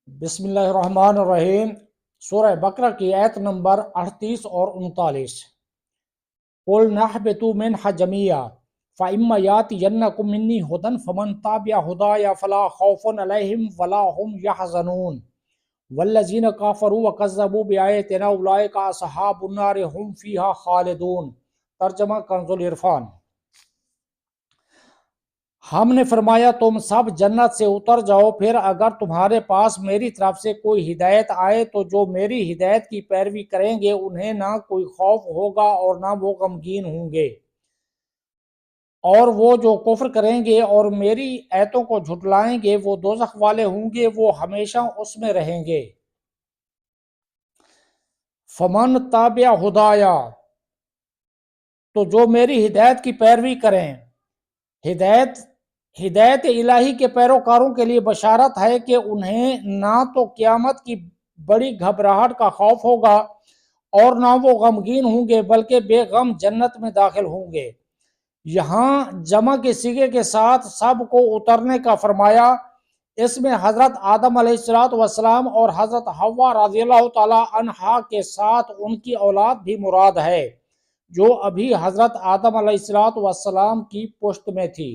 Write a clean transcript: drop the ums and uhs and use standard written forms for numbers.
بسم اللہ الرحمن الرحیم۔ سورہ بقرہ کی آیت نمبر 38 اور 39۔ قُلْ نَهْبِطُوا مِنْهَا جَمِيعًا فَإِمَّا يَأْتِيَنَّكُم مِّنِّي هُدًى فَمَن تَبِعَ هُدَايَ فَلَا خَوْفٌ عَلَيْهِمْ وَلَا هُمْ يَحْزَنُونَ وَالَّذِينَ كَفَرُوا وَكَذَّبُوا بِآيَاتِنَا أُولَٰئِكَ أَصْحَابُ النَّارِ هُمْ فِيهَا خَالِدُونَ۔ ترجمہ کنز العرفان۔ ہم نے فرمایا تم سب جنت سے اتر جاؤ، پھر اگر تمہارے پاس میری طرف سے کوئی ہدایت آئے تو جو میری ہدایت کی پیروی کریں گے انہیں نہ کوئی خوف ہوگا اور نہ وہ غمگین ہوں گے، اور وہ جو کفر کریں گے اور میری آیتوں کو جھٹلائیں گے وہ دوزخ والے ہوں گے، وہ ہمیشہ اس میں رہیں گے۔ فمن تابع ہدایا، تو جو میری ہدایت کی پیروی کریں۔ ہدایت الہی کے پیروکاروں کے لیے بشارت ہے کہ انہیں نہ تو قیامت کی بڑی گھبراہٹ کا خوف ہوگا اور نہ وہ غمگین ہوں گے، بلکہ بے غم جنت میں داخل ہوں گے۔ یہاں جمع کے صیغے کے ساتھ سب کو اترنے کا فرمایا، اس میں حضرت آدم علیہ السلام اور حضرت حوا رضی اللہ تعالی عنہا کے ساتھ ان کی اولاد بھی مراد ہے، جو ابھی حضرت آدم علیہ السلام کی پشت میں تھی۔